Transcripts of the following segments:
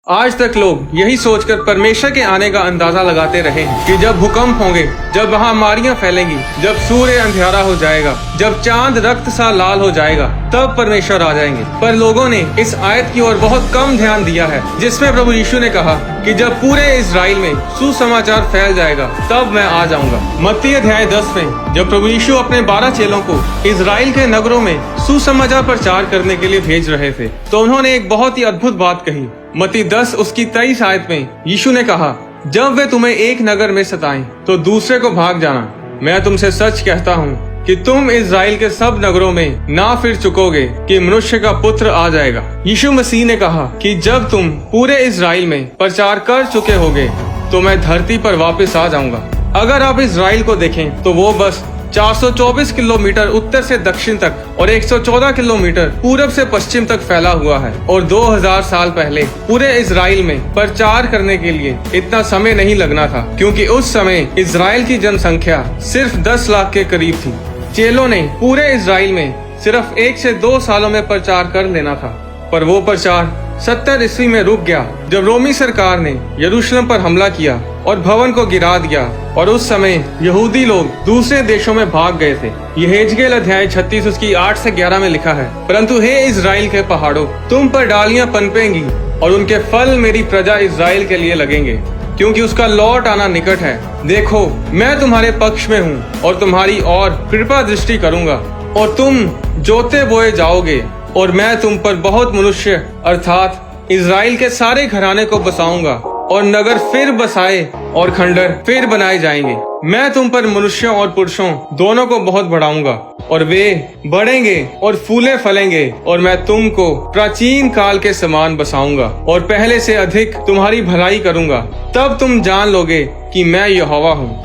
आज तक लोग यही सोचकर परमेश्वर के आने का अंदाजा लगाते रहे हैं कि जब भूकंप होंगे, जब महामारियां फैलेंगी, जब सूर्य अंधेरा हो जाएगा, जब चांद रक्त सा लाल हो जाएगा, तब परमेश्वर आ जाएंगे। पर लोगों ने इस आयत की ओर बहुत कम ध्यान दिया है, जिसमें प्रभु यीशु ने कहा कि जब पूरे इजराइल में सुसमाचार फैल जाएगा, तब मैं आ जाऊंगा। मत्ती अध्याय 10 में जब प्रभु यीशु अपने 12 चेलों को इजराइल के नगरों में सुसमाचार प्रचार करने के लिए भेज रहे थे, तो उन्होंने एक बहुत ही अद्भुत बात कही। मत्ती 10 उसकी 23 आयत में यीशु ने कहा, जब वे तुम्हें एक नगर में सताएं, तो दूसरे को भाग जाना। मैं तुमसे सच कहता हूँ कि तुम इजराइल के सब नगरों में ना फिर चुकोगे कि मनुष्य का पुत्र आ जाएगा। यीशु मसीह ने कहा कि जब तुम पूरे इजराइल में प्रचार कर चुके होगे, तो मैं धरती पर वापस आ जाऊंगा। अगर आप इजराइल को देखें तो वो बस 424 किलोमीटर उत्तर से दक्षिण तक और 114 किलोमीटर पूरब से पश्चिम तक फैला हुआ है। और 2000 साल पहले पूरे इजराइल में प्रचार करने के लिए इतना समय नहीं लगना था, क्योंकि उस समय इजराइल की जनसंख्या सिर्फ 10 लाख के करीब थी। चेलों ने पूरे इजराइल में सिर्फ 1 से 2 सालों में प्रचार कर लेना था, पर वो प्रचार 70 ईस्वी में रुक गया, जब रोमी सरकार ने यरूशलेम पर हमला किया और भवन को गिरा दिया। और उस समय यहूदी लोग दूसरे देशों में भाग गए थे। यहेजकेल अध्याय 36 उसकी 8 से 11 में लिखा है, परंतु हे इजराइल के पहाड़ों, तुम पर डालियां पनपेंगी और उनके फल मेरी प्रजा इजराइल के लिए लगेंगे, क्योंकि उसका लौट आना निकट है। देखो, मैं तुम्हारे पक्ष में हूँ और तुम्हारी और कृपा दृष्टि करूंगा, और तुम जोते बोए जाओगे, और मैं तुम पर बहुत मनुष्य अर्थात इजराइल के सारे घराने को बसाऊंगा, और नगर फिर बसाए और खंडर फिर बनाए जाएंगे। मैं तुम पर मनुष्यों और पुरुषों दोनों को बहुत बढ़ाऊंगा, और वे बढ़ेंगे और फूले फलेंगे, और मैं तुमको प्राचीन काल के समान बसाऊंगा और पहले से अधिक तुम्हारी भलाई करूंगा। तब तुम जान लोगे कि मैं यहोवा हूँ।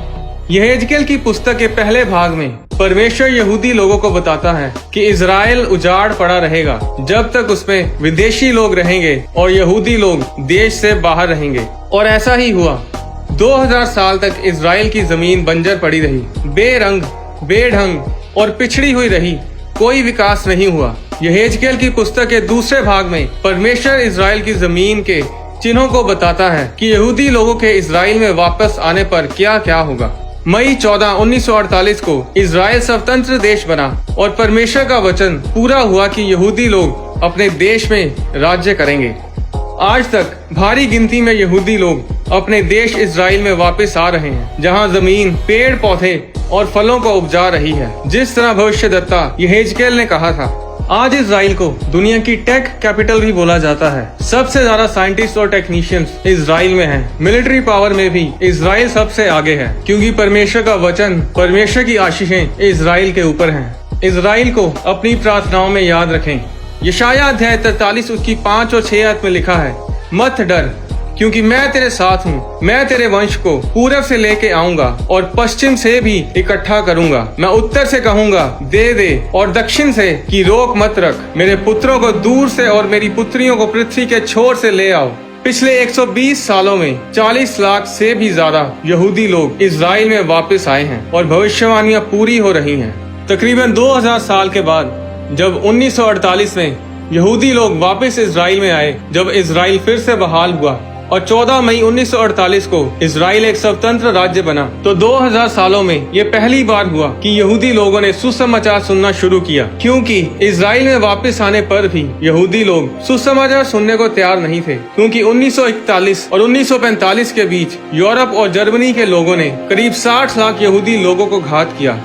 यहेजकेल की पुस्तक के पहले भाग में परमेश्वर यहूदी लोगों को बताता है कि इजराइल उजाड़ पड़ा रहेगा जब तक उसमें विदेशी लोग रहेंगे और यहूदी लोग देश से बाहर रहेंगे। और ऐसा ही हुआ। 2000 साल तक इजराइल की जमीन बंजर पड़ी रही, बेरंग, बेढंग और पिछड़ी हुई रही। कोई विकास नहीं हुआ। यहेजकेल की पुस्तक के दूसरे भाग में परमेश्वर इजराइल की जमीन के चिन्हों को बताता है कि यहूदी लोगों के इजराइल में वापस आने पर क्या क्या होगा। मई 14, 1948 को इजराइल स्वतंत्र देश बना और परमेश्वर का वचन पूरा हुआ कि यहूदी लोग अपने देश में राज्य करेंगे। आज तक भारी गिनती में यहूदी लोग अपने देश इजराइल में वापस आ रहे हैं, जहां जमीन पेड़ पौधे और फलों को उपजा रही है, जिस तरह भविष्यद्वक्ता यहेजकेल ने कहा था। आज इजराइल को दुनिया की टेक कैपिटल भी बोला जाता है। सबसे ज्यादा साइंटिस्ट और टेक्नीशियंस इजराइल में हैं। मिलिट्री पावर में भी इजराइल सबसे आगे है, क्योंकि परमेश्वर का वचन, परमेश्वर की आशीषें इजराइल के ऊपर हैं। इजराइल को अपनी प्रार्थनाओं में याद रखें। यशायाह अध्याय 43 उसकी 5 और 6 आयत में लिखा है, मत डर, क्योंकि मैं तेरे साथ हूँ। मैं तेरे वंश को पूरब से लेके आऊंगा और पश्चिम से भी इकट्ठा करूंगा। मैं उत्तर से कहूंगा दे दे, और दक्षिण से कि रोक मत रख। मेरे पुत्रों को दूर से और मेरी पुत्रियों को पृथ्वी के छोर से ले आओ। पिछले 120 सालों में 40 लाख से भी ज्यादा यहूदी लोग इजराइल में वापस आए हैं और भविष्यवाणियां पूरी हो रही हैं। तकरीबन 2000 साल के बाद जब 1948 में यहूदी लोग वापस इजराइल में आए, जब इजराइल फिर से बहाल हुआ और 14 मई 1948 को इजराइल एक स्वतंत्र राज्य बना, तो 2000 सालों में ये पहली बार हुआ कि यहूदी लोगों ने सुसमाचार सुनना शुरू किया। क्योंकि इजराइल में वापस आने पर भी यहूदी लोग सुसमाचार सुनने को तैयार नहीं थे, क्योंकि 1941 और 1945 के बीच यूरोप और जर्मनी के लोगों ने करीब 60 लाख यहूदी लोगों को घात किया,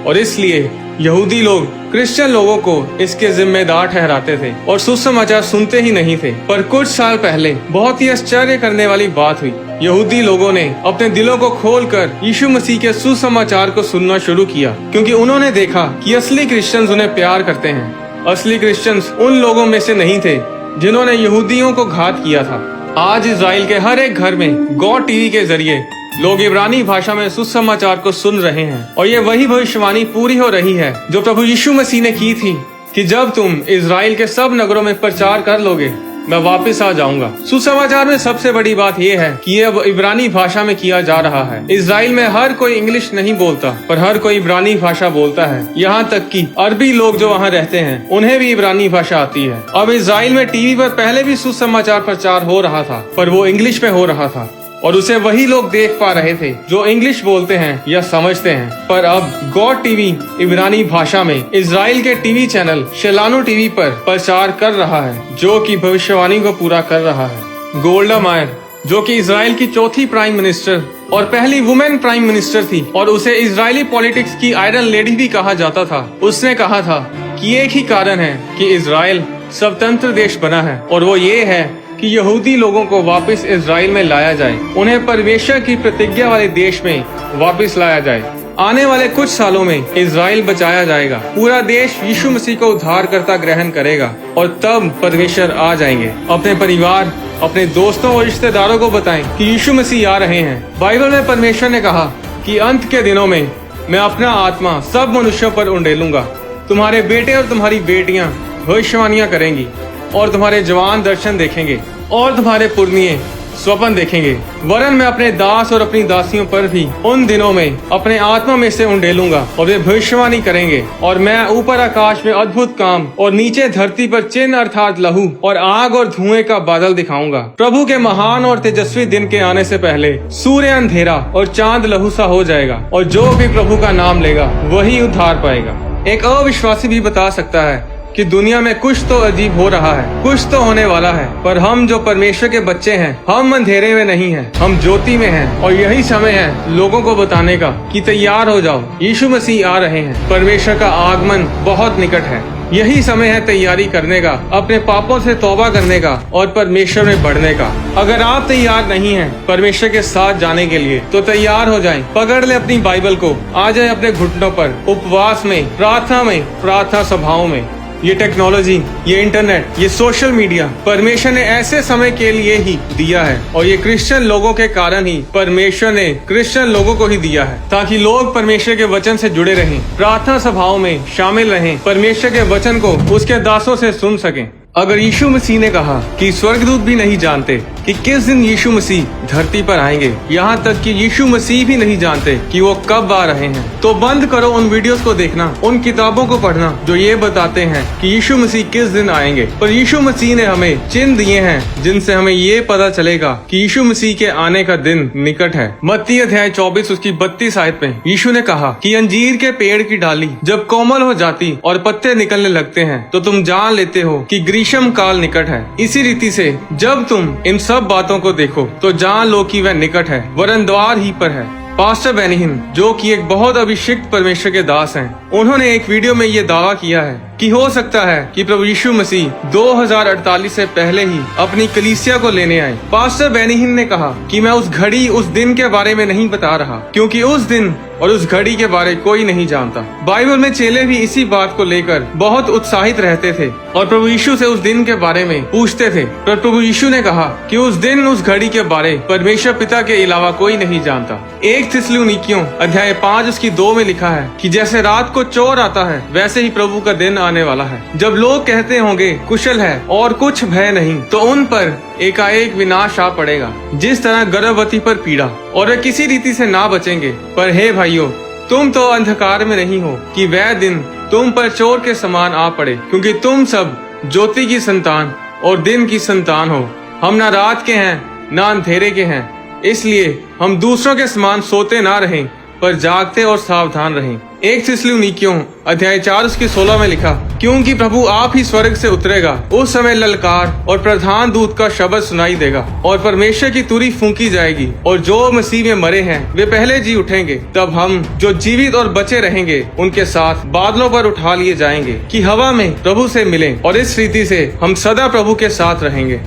और इसलिए यहूदी लोग क्रिश्चियन लोगों को इसके जिम्मेदार ठहराते थे और सुसमाचार सुनते ही नहीं थे। पर कुछ साल पहले बहुत ही आश्चर्य करने वाली बात हुई। यहूदी लोगों ने अपने दिलों को खोलकर यीशु मसीह के सुसमाचार को सुनना शुरू किया, क्योंकि उन्होंने देखा कि असली क्रिश्चियंस उन्हें प्यार करते हैं। असली क्रिश्चियंस उन लोगों में से नहीं थे जिन्होंने यहूदियों को घात किया था। आज इजराइल के हर एक घर में गॉड टीवी के जरिए लोग इब्रानी भाषा में सुसमाचार को सुन रहे हैं, और ये वही भविष्यवाणी पूरी हो रही है जो प्रभु यीशु मसीह ने की थी कि जब तुम इजराइल के सब नगरों में प्रचार कर लोगे, मैं वापस आ जाऊंगा। सुसमाचार में सबसे बड़ी बात यह है कि ये अब इब्रानी भाषा में किया जा रहा है। इजराइल में हर कोई इंग्लिश नहीं बोलता, पर हर कोई इब्रानी भाषा बोलता है। यहाँ तक कि अरबी लोग जो वहाँ रहते हैं उन्हें भी इब्रानी भाषा आती है। अब इजराइल में टीवी पर पहले भी सुसमाचार प्रचार हो रहा था, पर वो इंग्लिश में हो रहा था और उसे वही लोग देख पा रहे थे जो इंग्लिश बोलते हैं या समझते हैं। पर अब गॉड टीवी इब्रानी भाषा में इजराइल के टीवी चैनल शेलानो टीवी पर प्रचार कर रहा है, जो कि भविष्यवाणी को पूरा कर रहा है। गोल्डा मायर, जो कि इजराइल की चौथी प्राइम मिनिस्टर और पहली वुमेन प्राइम मिनिस्टर थी और उसे इजरायली पॉलिटिक्स की आयरन लेडी भी कहा जाता था, उसने कहा था कि एक ही कारण है कि इजराइल स्वतंत्र देश बना है और वो ये है कि यहूदी लोगों को वापस इजराइल में लाया जाए, उन्हें परमेश्वर की प्रतिज्ञा वाले देश में वापस लाया जाए। आने वाले कुछ सालों में इजराइल बचाया जाएगा, पूरा देश यीशु मसीह को उद्धारकर्ता ग्रहण करेगा और तब परमेश्वर आ जाएंगे। अपने परिवार, अपने दोस्तों और रिश्तेदारों को बताएं कि यीशु मसीह आ रहे हैं। बाइबल में परमेश्वर ने कहा कि अंत के दिनों में मैं अपना आत्मा सब मनुष्यों पर उंडेलूंगा। तुम्हारे बेटे और तुम्हारी बेटियां भविष्यवाणियां करेंगी और तुम्हारे जवान दर्शन देखेंगे और तुम्हारे पुरनिये स्वप्न देखेंगे। वरन मैं अपने दास और अपनी दासियों पर भी उन दिनों में अपने आत्मा में से उंडेलूंगा और वे भविष्यवाणी करेंगे। और मैं ऊपर आकाश में अद्भुत काम और नीचे धरती पर चिन्ह अर्थात लहू और आग और धुएं का बादल दिखाऊंगा। प्रभु के महान और तेजस्वी दिन के आने से पहले सूर्य अंधेरा और चांद लहू सा हो जाएगा और जो भी प्रभु का नाम लेगा वही उद्धार पाएगा। एक अविश्वासी भी बता सकता है कि दुनिया में कुछ तो अजीब हो रहा है, कुछ तो होने वाला है, पर हम जो परमेश्वर के बच्चे हैं, हम अंधेरे में नहीं हैं, हम ज्योति में हैं। और यही समय है लोगों को बताने का कि तैयार हो जाओ, यीशु मसीह आ रहे हैं, परमेश्वर का आगमन बहुत निकट है। यही समय है तैयारी करने का, अपने पापों से तौबा करने का और परमेश्वर में बढ़ने का। अगर आप तैयार नहीं हैं परमेश्वर के साथ जाने के लिए तो तैयार हो जाएं। पकड़ ले अपनी बाइबल को, आ जाए अपने घुटनों पर, उपवास में, प्रार्थना सभाओं में। ये टेक्नोलॉजी, ये इंटरनेट, ये सोशल मीडिया परमेश्वर ने ऐसे समय के लिए ही दिया है और ये क्रिश्चियन लोगों के कारण ही परमेश्वर ने क्रिश्चियन लोगों को ही दिया है, ताकि लोग परमेश्वर के वचन से जुड़े रहें, प्रार्थना सभाओं में शामिल रहें, परमेश्वर के वचन को उसके दासों से सुन सकें। अगर यीशु मसीह ने कहा कि स्वर्गदूत भी नहीं जानते कि किस दिन यीशु मसीह धरती पर आएंगे, यहाँ तक कि यीशु मसीह भी नहीं जानते कि वो कब आ रहे हैं, तो बंद करो उन वीडियोस को देखना, उन किताबों को पढ़ना जो ये बताते हैं कि यीशु मसीह किस दिन आएंगे। पर यीशु मसीह ने हमें चिन्ह दिए हैं जिनसे हमें ये पता चलेगा कि यीशु मसीह के आने का दिन निकट है। मत्ती अध्याय 24 उसकी 32 आयत में यीशु ने कहा कि अंजीर के पेड़ की डाली जब कोमल हो जाती और पत्ते निकलने लगते हैं तो तुम जान लेते हो कि ग्रीष्म काल निकट है। इसी रीति से जब तुम इन सब बातों को देखो तो जान लो कि वह निकट है, वरन द्वार ही पर है। पास्टर बेनिहिन, जो कि एक बहुत अभिषिक्त परमेश्वर के दास हैं, उन्होंने एक वीडियो में ये दावा किया है कि हो सकता है कि प्रभु यीशु मसीह 2048 से पहले ही अपनी कलीसिया को लेने आए। पास्टर बेनिहिन ने कहा कि मैं उस घड़ी, उस दिन के बारे में नहीं बता रहा, क्योंकि उस दिन और उस घड़ी के बारे कोई नहीं जानता। बाइबल में चेले भी इसी बात को लेकर बहुत उत्साहित रहते थे और प्रभु यीशु से उस दिन के बारे में पूछते थे, पर प्रभु यीशु ने कहा कि उस दिन, उस घड़ी के बारे परमेश्वर पिता के अलावा कोई नहीं जानता। 1 थिस्सलुनीकियों अध्याय 5 उसकी 2 में लिखा है कि जैसे रात को चोर आता है वैसे ही प्रभु का दिन आने वाला है, जब लोग कहते होंगे कुशल है और कुछ भय नहीं, तो उन पर एकाएक विनाश आ पड़ेगा, जिस तरह गर्भवती पर पीड़ा, और वे किसी रीति से ना बचेंगे। पर हे भाइयों, तुम तो अंधकार में नहीं हो कि वह दिन तुम पर चोर के समान आ पड़े, क्योंकि तुम सब ज्योति की संतान और दिन की संतान हो। हम ना रात के हैं ना अंधेरे के हैं, इसलिए हम दूसरों के समान सोते ना रहें, पर जागते और सावधान रहें। 1 थिस्सलुनीकियों अध्याय 4 उसकी 16 में लिखा, क्योंकि प्रभु आप ही स्वर्ग से उतरेगा, उस समय ललकार और प्रधान दूत का शब्द सुनाई देगा और परमेश्वर की तुरी फूंकी जाएगी और जो मसीह में मरे हैं वे पहले जी उठेंगे। तब हम जो जीवित और बचे रहेंगे उनके साथ बादलों पर उठा लिए जाएंगे कि हवा में प्रभु से मिलें, और इस रीति से हम सदा प्रभु के साथ रहेंगे।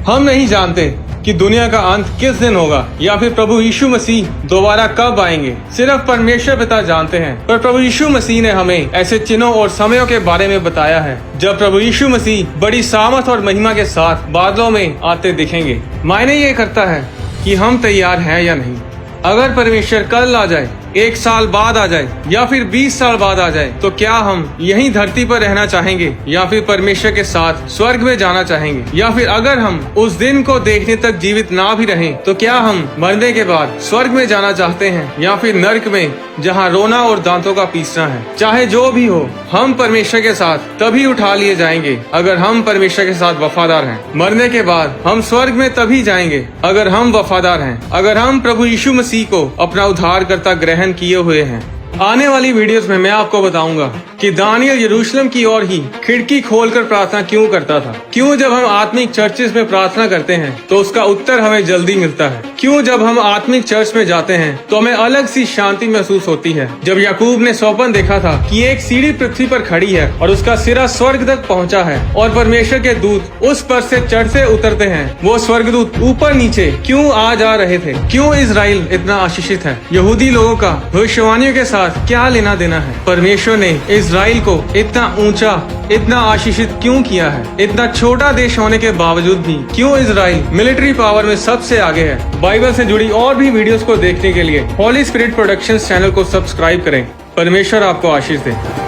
हम नहीं जानते कि दुनिया का अंत किस दिन होगा या फिर प्रभु यीशु मसीह दोबारा कब आएंगे, सिर्फ परमेश्वर पिता जानते हैं। पर प्रभु यीशु मसीह ने हमें ऐसे चिन्हों और समयों के बारे में बताया है जब प्रभु यीशु मसीह बड़ी सामर्थ और महिमा के साथ बादलों में आते दिखेंगे। मायने ये करता है कि हम तैयार हैं या नहीं। अगर परमेश्वर कल आ जाए, 1 साल बाद आ जाए या फिर 20 साल बाद आ जाए, तो क्या हम यहीं धरती पर रहना चाहेंगे या फिर परमेश्वर के साथ स्वर्ग में जाना चाहेंगे? या फिर अगर हम उस दिन को देखने तक जीवित ना भी रहें, तो क्या हम मरने के बाद स्वर्ग में जाना चाहते हैं या फिर नर्क में, जहाँ रोना और दांतों का पीसना है? चाहे जो भी हो, हम परमेश्वर के साथ तभी उठा लिए जाएंगे अगर हम परमेश्वर के साथ वफादार हैं। मरने के बाद हम स्वर्ग में तभी जाएंगे अगर हम वफादार हैं, अगर हम प्रभु यीशु मसीह को अपना उद्धारकर्ता ग्रहण किए हुए हैं। आने वाली वीडियोस में मैं आपको बताऊंगा कि दानियल यरूशलेम की ओर ही खिड़की खोलकर प्रार्थना क्यों करता था। क्यों जब हम आत्मिक चर्चेस में प्रार्थना करते हैं तो उसका उत्तर हमें जल्दी मिलता है। क्यों जब हम आत्मिक चर्च में जाते हैं तो हमें अलग सी शांति महसूस होती है। जब याकूब ने स्वप्न देखा था कि एक सीढ़ी पृथ्वी पर खड़ी है और उसका सिरा स्वर्ग तक पहुंचा है और परमेश्वर के दूत उस पर से चढ़ते उतरते हैं, वो स्वर्गदूत ऊपर नीचे क्यों आ जा रहे थे? क्यों इजराइल इतना आशीषित है? यहूदी लोगों का भविष्यवाणियों के साथ क्या लेना देना है? परमेश्वर ने इजराइल को इतना ऊंचा, इतना आशीषित क्यों किया है? इतना छोटा देश होने के बावजूद भी क्यों इजराइल मिलिट्री पावर में सबसे आगे है? बाइबल से जुड़ी और भी वीडियोस को देखने के लिए होली स्पिरिट प्रोडक्शंस चैनल को सब्सक्राइब करें। परमेश्वर आपको आशीष दे।